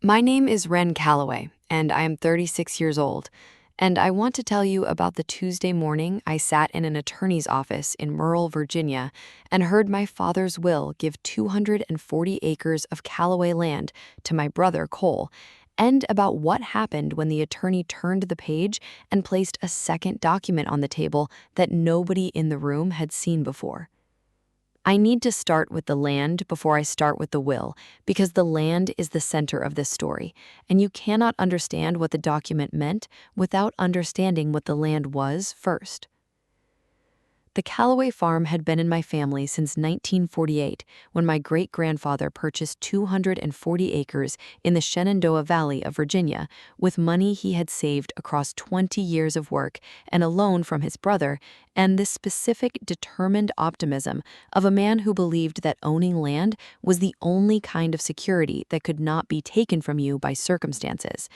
My name is Ren Calloway, and I am 36 years old. And I want to tell you about the Tuesday morning I sat in an attorney's office in Merle, Virginia, and heard my father's will give 240 acres of Callaway land to my brother Cole, and about what happened when the attorney turned the page and placed a second document on the table that nobody in the room had seen before. I need to start with the land before I start with the will, because the land is the center of this story, and you cannot understand what the document meant without understanding what the land was first. The Callaway farm had been in my family since 1948, when my great-grandfather purchased 240 acres in the Shenandoah Valley of Virginia with money he had saved across 20 years of work and a loan from his brother, and this specific, determined optimism of a man who believed that owning land was the only kind of security that could not be taken from you by circumstances.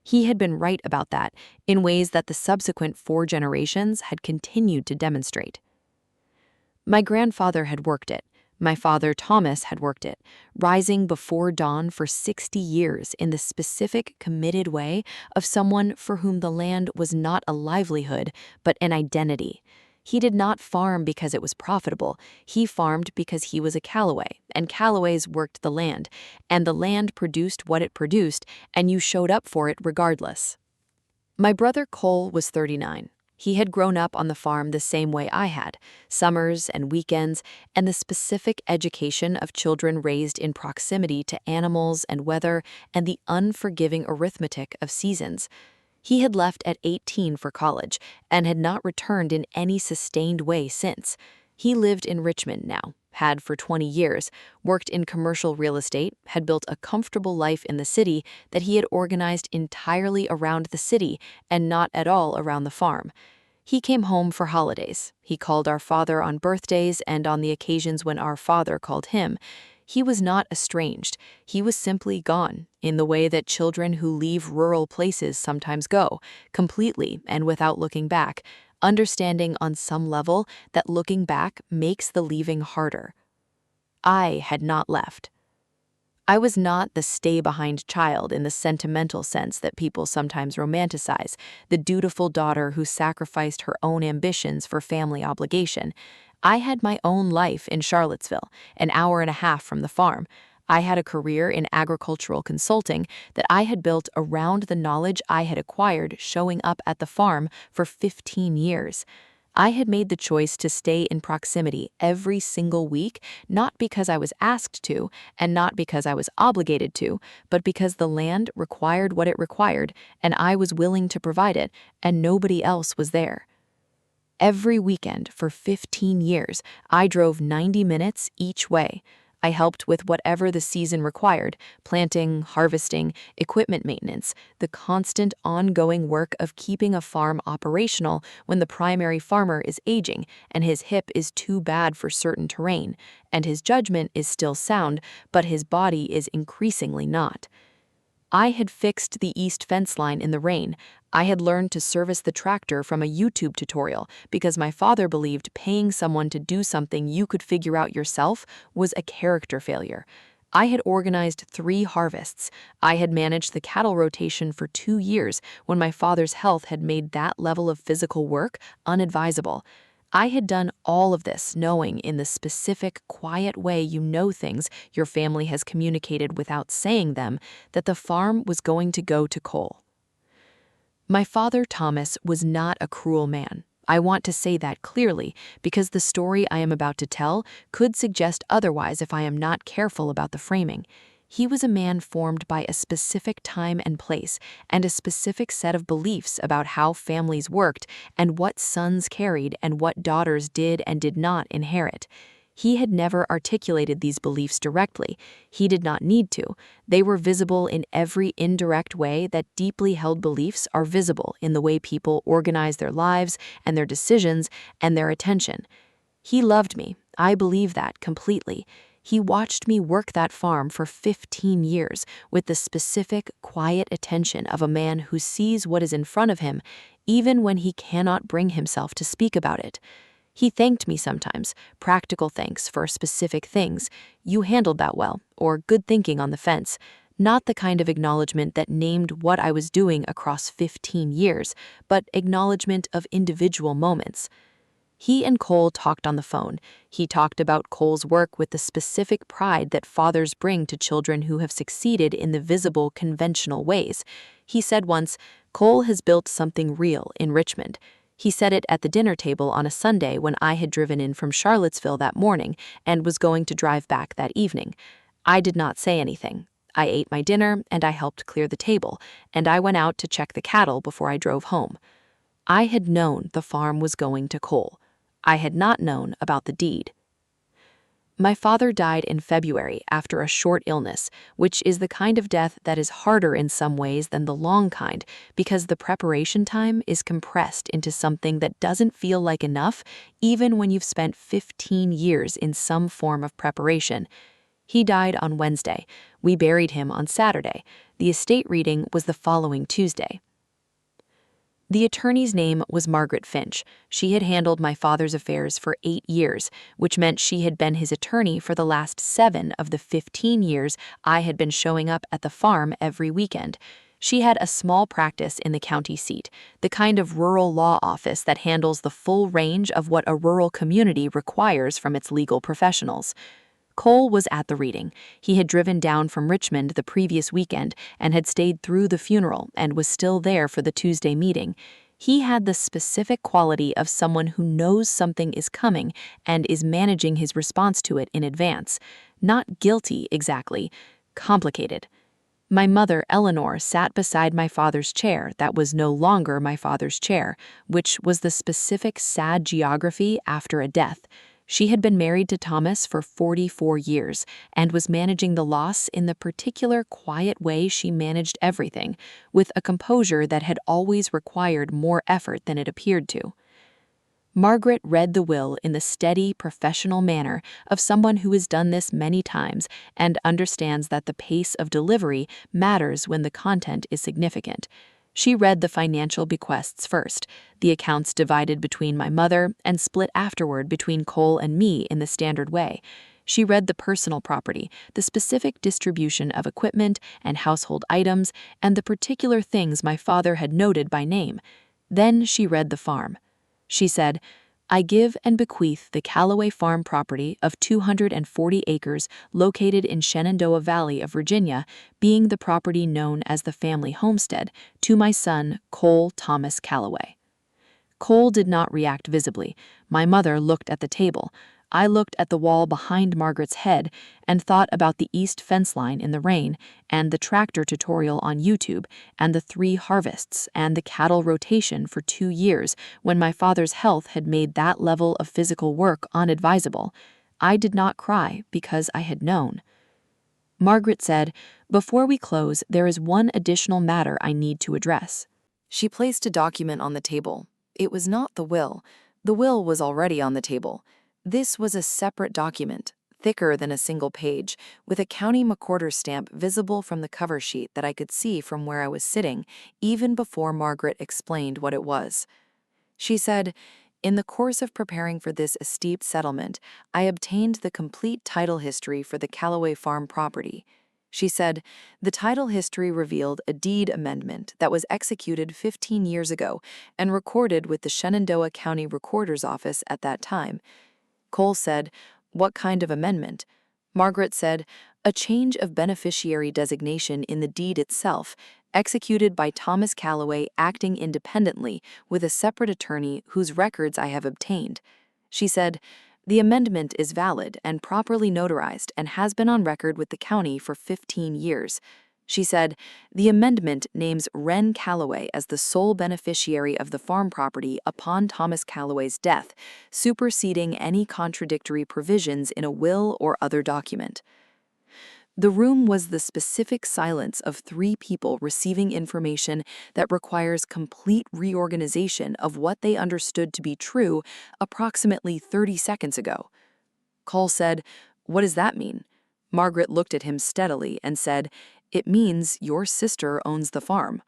He had been right about that in ways that the subsequent 4 generations had continued to demonstrate. My grandfather had worked it. My father, Thomas, had worked it, rising before dawn for 60 years in the specific, committed way of someone for whom the land was not a livelihood, but an identity. He did not farm because it was profitable. He farmed because he was a Callaway, and Callaways worked the land, and the land produced what it produced, and you showed up for it regardless. My brother Cole was 39. He had grown up on the farm the same way I had, summers and weekends, and the specific education of children raised in proximity to animals and weather and the unforgiving arithmetic of seasons. He had left at 18 for college and had not returned in any sustained way since. He lived in Richmond now, had for 20 years, worked in commercial real estate, had built a comfortable life in the city that he had organized entirely around the city and not at all around the farm. He came home for holidays. He called our father on birthdays and on the occasions when our father called him. He was not estranged. He was simply gone, in the way that children who leave rural places sometimes go, completely and without looking back, understanding on some level that looking back makes the leaving harder. I had not left. I was not the stay-behind child in the sentimental sense that people sometimes romanticize, the dutiful daughter who sacrificed her own ambitions for family obligation. I had my own life in Charlottesville, an hour and a half from the farm. I had a career in agricultural consulting that I had built around the knowledge I had acquired showing up at the farm for 15 years. I had made the choice to stay in proximity every single week, not because I was asked to, and not because I was obligated to, but because the land required what it required, and I was willing to provide it, and nobody else was there. Every weekend for 15 years, I drove 90 minutes each way. I helped with whatever the season required, planting, harvesting, equipment maintenance, the constant ongoing work of keeping a farm operational when the primary farmer is aging and his hip is too bad for certain terrain, and his judgment is still sound, but his body is increasingly not. I had fixed the east fence line in the rain. I had learned to service the tractor from a YouTube tutorial because my father believed paying someone to do something you could figure out yourself was a character failure. I had organized 3 harvests. I had managed the cattle rotation for 2 years when my father's health had made that level of physical work unadvisable. I had done all of this knowing in the specific, quiet way you know things your family has communicated without saying them, that the farm was going to go to Cole. My father, Thomas, was not a cruel man. I want to say that clearly because the story I am about to tell could suggest otherwise if I am not careful about the framing. He was a man formed by a specific time and place and a specific set of beliefs about how families worked and what sons carried and what daughters did and did not inherit. He had never articulated these beliefs directly. He did not need to. They were visible in every indirect way that deeply held beliefs are visible in the way people organize their lives and their decisions and their attention. He loved me. I believe that completely. He watched me work that farm for 15 years with the specific, quiet attention of a man who sees what is in front of him, even when he cannot bring himself to speak about it. He thanked me sometimes, practical thanks for specific things. You handled that well, or good thinking on the fence. Not the kind of acknowledgement that named what I was doing across 15 years, but acknowledgement of individual moments. He and Cole talked on the phone. He talked about Cole's work with the specific pride that fathers bring to children who have succeeded in the visible, conventional ways. He said once, "Cole has built something real in Richmond." He said it at the dinner table on a Sunday when I had driven in from Charlottesville that morning and was going to drive back that evening. I did not say anything. I ate my dinner and I helped clear the table, and I went out to check the cattle before I drove home. I had known the farm was going to Cole. I had not known about the deed. My father died in February after a short illness, which is the kind of death that is harder in some ways than the long kind because the preparation time is compressed into something that doesn't feel like enough, even when you've spent 15 years in some form of preparation. He died on Wednesday. We buried him on Saturday. The estate reading was the following Tuesday. The attorney's name was Margaret Finch. She had handled my father's affairs for 8 years, which meant she had been his attorney for the last 7 of the 15 years I had been showing up at the farm every weekend. She had a small practice in the county seat, the kind of rural law office that handles the full range of what a rural community requires from its legal professionals. Cole was at the reading. He had driven down from Richmond the previous weekend and had stayed through the funeral and was still there for the Tuesday meeting. He had the specific quality of someone who knows something is coming and is managing his response to it in advance. Not guilty, exactly. Complicated. My mother, Eleanor, sat beside my father's chair that was no longer my father's chair, which was the specific sad geography after a death. She had been married to Thomas for 44 years and was managing the loss in the particular quiet way she managed everything, with a composure that had always required more effort than it appeared to. Margaret read the will in the steady, professional manner of someone who has done this many times and understands that the pace of delivery matters when the content is significant. She read the financial bequests first, the accounts divided between my mother and split afterward between Cole and me in the standard way. She read the personal property, the specific distribution of equipment and household items, and the particular things my father had noted by name. Then she read the farm. She said, "I give and bequeath the Callaway Farm property of 240 acres located in Shenandoah Valley of Virginia, being the property known as the family homestead, to my son, Cole Thomas Callaway." Cole did not react visibly. My mother looked at the table. I looked at the wall behind Margaret's head and thought about the east fence line in the rain, and the tractor tutorial on YouTube, and the 3 harvests, and the cattle rotation for 2 years when my father's health had made that level of physical work unadvisable. I did not cry because I had known. Margaret said, "Before we close, there is one additional matter I need to address." She placed a document on the table. It was not the will. The will was already on the table. This was a separate document, thicker than a single page, with a county McCorder stamp visible from the cover sheet that I could see from where I was sitting, even before Margaret explained what it was. She said, "In the course of preparing for this estate settlement, I obtained the complete title history for the Callaway Farm property." She said, "The title history revealed a deed amendment that was executed 15 years ago and recorded with the Shenandoah County Recorder's Office at that time." Cole said, "What kind of amendment?" Margaret said, "A change of beneficiary designation in the deed itself, executed by Thomas Callaway acting independently with a separate attorney whose records I have obtained." She said, "The amendment is valid and properly notarized and has been on record with the county for 15 years. She said, "The amendment names Wren Callaway as the sole beneficiary of the farm property upon Thomas Callaway's death, superseding any contradictory provisions in a will or other document." The room was the specific silence of 3 people receiving information that requires complete reorganization of what they understood to be true approximately 30 seconds ago. Cole said, "What does that mean?" Margaret looked at him steadily and said, "It means your sister owns the farm."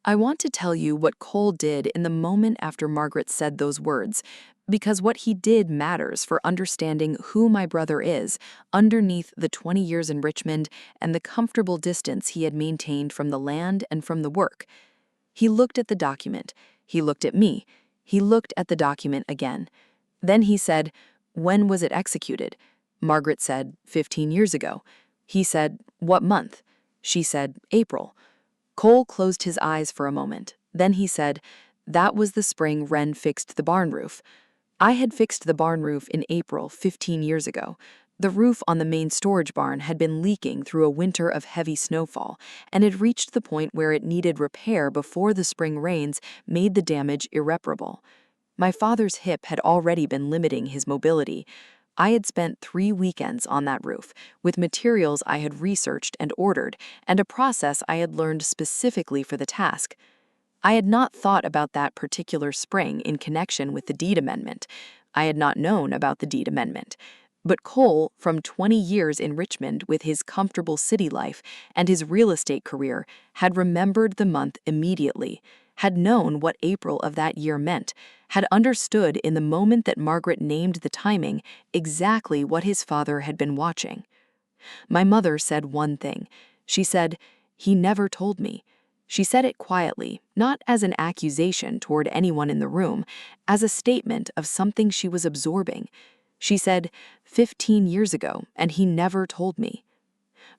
I want to tell you what Cole did in the moment after Margaret said those words, because what he did matters for understanding who my brother is underneath the 20 years in Richmond and the comfortable distance he had maintained from the land and from the work. He looked at the document. He looked at me. He looked at the document again. Then he said, "When was it executed?" Margaret said, 15 years ago. He said, "What month?" She said, "April." Cole closed his eyes for a moment. Then he said, "That was the spring Wren fixed the barn roof. I had fixed the barn roof in April 15 years ago. The roof on the main storage barn had been leaking through a winter of heavy snowfall and had reached the point where it needed repair before the spring rains made the damage irreparable. My father's hip had already been limiting his mobility. I had spent 3 weekends on that roof, with materials I had researched and ordered, and a process I had learned specifically for the task. I had not thought about that particular spring in connection with the deed amendment. I had not known about the deed amendment. But Cole, from 20 years in Richmond with his comfortable city life and his real estate career, had remembered the month immediately, had known what April of that year meant, had understood in the moment that Margaret named the timing exactly what his father had been watching. My mother said one thing. She said, "He never told me." She said it quietly, not as an accusation toward anyone in the room, as a statement of something she was absorbing. She said, 15 years ago, and he never told me.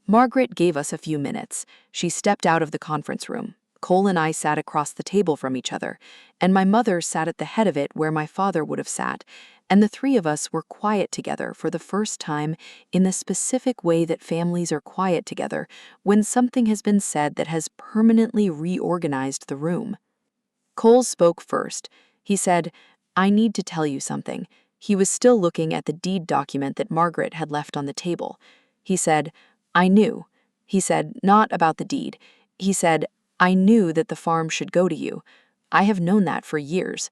Margaret gave us a few minutes. She stepped out of the conference room. Cole and I sat across the table from each other, and my mother sat at the head of it where my father would have sat, and the three of us were quiet together for the first time in the specific way that families are quiet together when something has been said that has permanently reorganized the room. Cole spoke first. He said, "I need to tell you something." He was still looking at the deed document that Margaret had left on the table. He said, "I knew." He said, "Not about the deed." He said, "I knew that the farm should go to you. I have known that for years."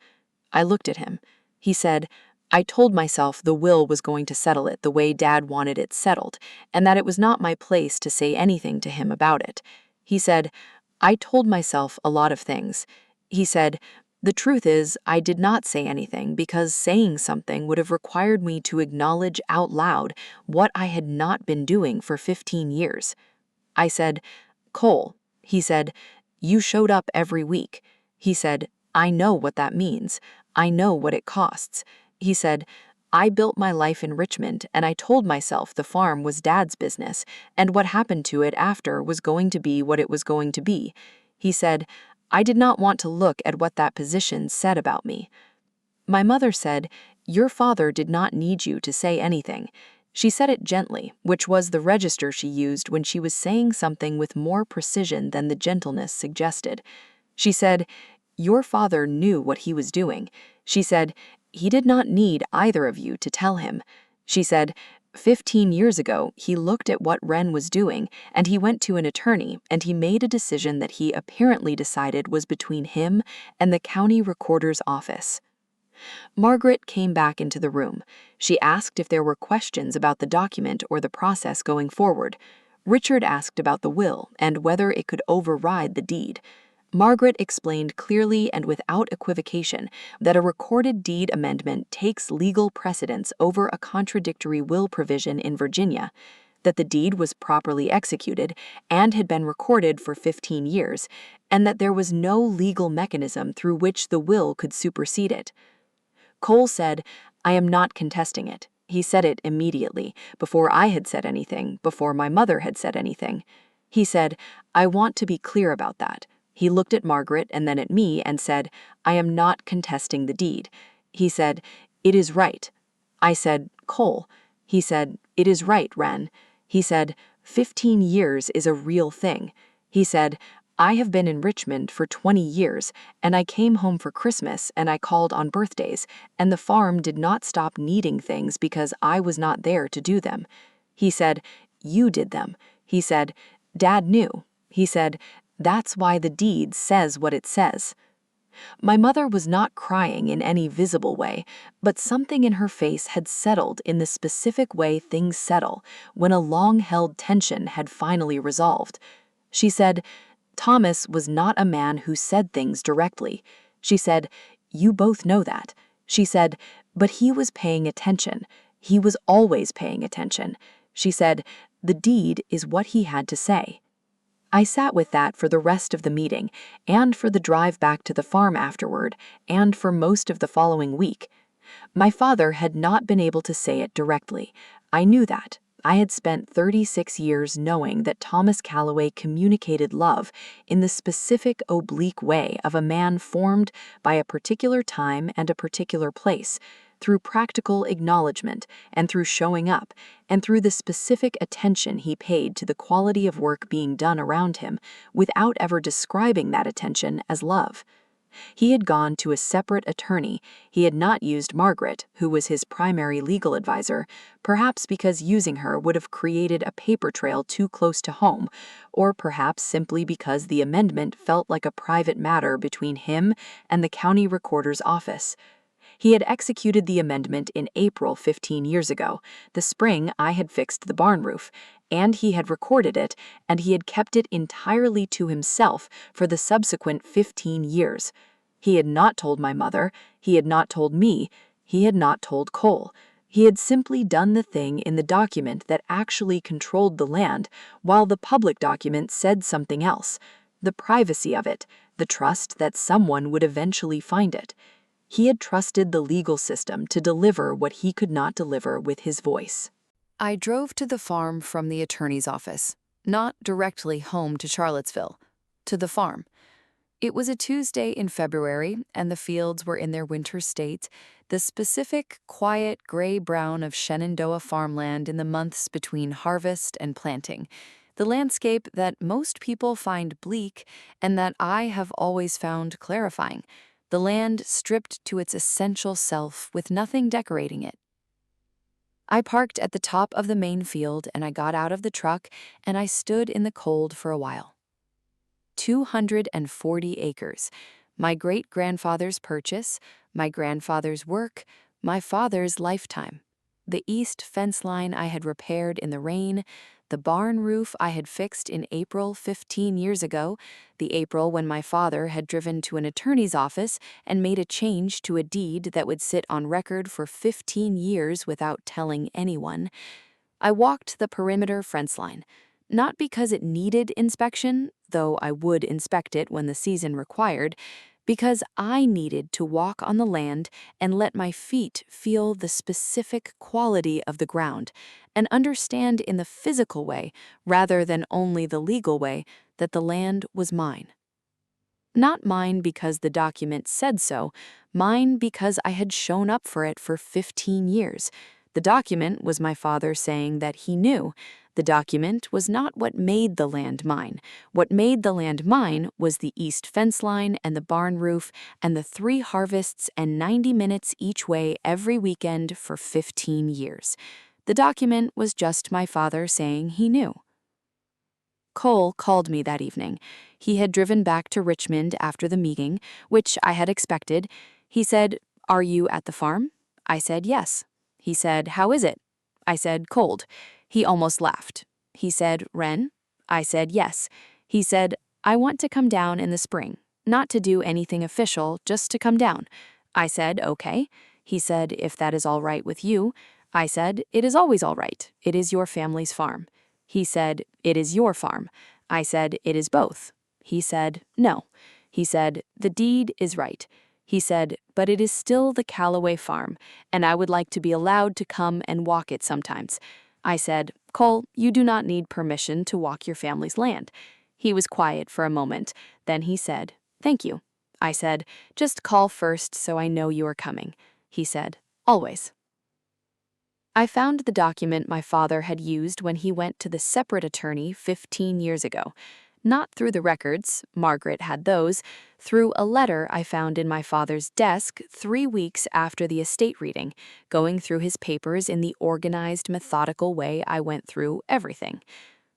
I looked at him. He said, "I told myself the will was going to settle it the way Dad wanted it settled, and that it was not my place to say anything to him about it." He said, "I told myself a lot of things." He said, "The truth is, I did not say anything because saying something would have required me to acknowledge out loud what I had not been doing for 15 years. I said, "Cole," he said, "you showed up every week." He said, "I know what that means. I know what it costs." He said, "I built my life in Richmond and I told myself the farm was Dad's business and what happened to it after was going to be what it was going to be." He said, "I did not want to look at what that position said about me." My mother said, "Your father did not need you to say anything." She said it gently, which was the register she used when she was saying something with more precision than the gentleness suggested. She said, "Your father knew what he was doing." She said, "He did not need either of you to tell him." She said, 15 years ago, he looked at what Wren was doing, and he went to an attorney, and he made a decision that he apparently decided was between him and the county recorder's office." Margaret came back into the room. She asked if there were questions about the document or the process going forward. Richard asked about the will and whether it could override the deed. Margaret explained clearly and without equivocation that a recorded deed amendment takes legal precedence over a contradictory will provision in Virginia, that the deed was properly executed and had been recorded for 15 years, and that there was no legal mechanism through which the will could supersede it. Cole said, "I am not contesting it." He said it immediately, before I had said anything, before my mother had said anything. He said, "I want to be clear about that." He looked at Margaret and then at me and said, "I am not contesting the deed." He said, "It is right." I said, "Cole." He said, "It is right, Wren." He said, 15 years is a real thing." He said, "I have been in Richmond for 20 years, and I came home for Christmas and I called on birthdays, and the farm did not stop needing things because I was not there to do them." He said, "You did them." He said, "Dad knew." He said, "That's why the deed says what it says." My mother was not crying in any visible way, but something in her face had settled in the specific way things settle when a long-held tension had finally resolved. She said, Thomas was not a man who said things directly. She said, "You both know that." She said, "But he was paying attention. He was always paying attention." She said, "The deed is what he had to say." I sat with that for the rest of the meeting, and for the drive back to the farm afterward, and for most of the following week. My father had not been able to say it directly. I knew that. I had spent 36 years knowing that Thomas Calloway communicated love in the specific oblique way of a man formed by a particular time and a particular place, through practical acknowledgement and through showing up, and through the specific attention he paid to the quality of work being done around him without ever describing that attention as love. He had gone to a separate attorney. He had not used Margaret, who was his primary legal advisor, perhaps because using her would have created a paper trail too close to home, or perhaps simply because the amendment felt like a private matter between him and the county recorder's office. He had executed the amendment in April 15 years ago, the spring I had fixed the barn roof, and he had recorded it, and he had kept it entirely to himself for the subsequent 15 years. He had not told my mother, he had not told me, he had not told Cole. He had simply done the thing in the document that actually controlled the land, while the public document said something else. The privacy of it, the trust that someone would eventually find it. He had trusted the legal system to deliver what he could not deliver with his voice. I drove to the farm from the attorney's office, not directly home to Charlottesville, to the farm. It was a Tuesday in February, and the fields were in their winter state, the specific, quiet gray-brown of Shenandoah farmland in the months between harvest and planting, the landscape that most people find bleak and that I have always found clarifying, the land stripped to its essential self with nothing decorating it. I parked at the top of the main field and I got out of the truck and I stood in the cold for a while. 240 acres, my great-grandfather's purchase, my grandfather's work, my father's lifetime. The east fence line I had repaired in the rain, the barn roof I had fixed in April 15 years ago, the April when my father had driven to an attorney's office and made a change to a deed that would sit on record for 15 years without telling anyone. I walked the perimeter fence line, not because it needed inspection, though I would inspect it when the season required, because I needed to walk on the land and let my feet feel the specific quality of the ground and understand in the physical way, rather than only the legal way, that the land was mine. Not mine because the document said so, mine because I had shown up for it for 15 years. The document was my father saying that he knew. The document was not what made the land mine. What made the land mine was the east fence line and the barn roof and the 3 harvests and 90 minutes each way every weekend for 15 years. The document was just my father saying he knew. Cole called me that evening. He had driven back to Richmond after the meeting, which I had expected. He said, "Are you at the farm?" I said, "Yes." He said, "How is it?" I said, "Cold." He almost laughed. He said, "Wren?" I said, "Yes." He said, "I want to come down in the spring. Not to do anything official, just to come down." I said, "Okay." He said, "If that is all right with you." I said, "It is always all right. It is your family's farm." He said, "It is your farm." I said, "It is both." He said, "No." He said, "The deed is right." He said, "But it is still the Calloway farm, and I would like to be allowed to come and walk it sometimes." I said, "Cole, you do not need permission to walk your family's land." He was quiet for a moment. Then he said, "Thank you." I said, "Just call first so I know you are coming." He said, "Always." I found the document my father had used when he went to the separate attorney 15 years ago. Not through the records, Margaret had those, through a letter I found in my father's desk 3 weeks after the estate reading, going through his papers in the organized, methodical way I went through everything.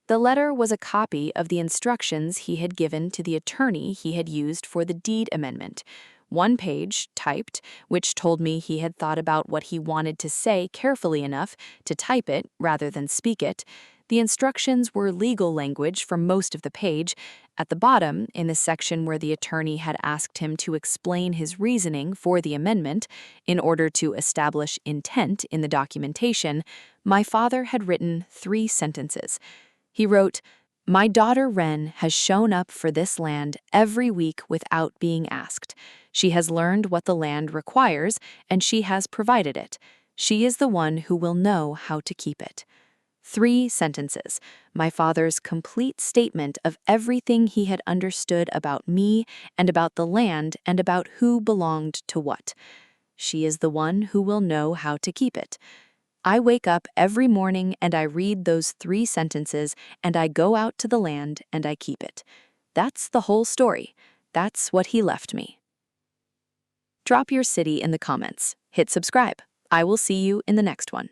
The letter was a copy of the instructions he had given to the attorney he had used for the deed amendment. 1 page, typed, which told me he had thought about what he wanted to say carefully enough to type it rather than speak it. The instructions were legal language for most of the page, At the bottom, in the section where the attorney had asked him to explain his reasoning for the amendment in order to establish intent in the documentation, my father had written 3 sentences. He wrote, "My daughter Wren has shown up for this land every week without being asked. She has learned what the land requires, and she has provided it. She is the one who will know how to keep it." 3 sentences, my father's complete statement of everything he had understood about me and about the land and about who belonged to what. She is the one who will know how to keep it. I wake up every morning and I read those 3 sentences and I go out to the land and I keep it. That's the whole story. That's what he left me. Drop your city in the comments. Hit subscribe. I will see you in the next one.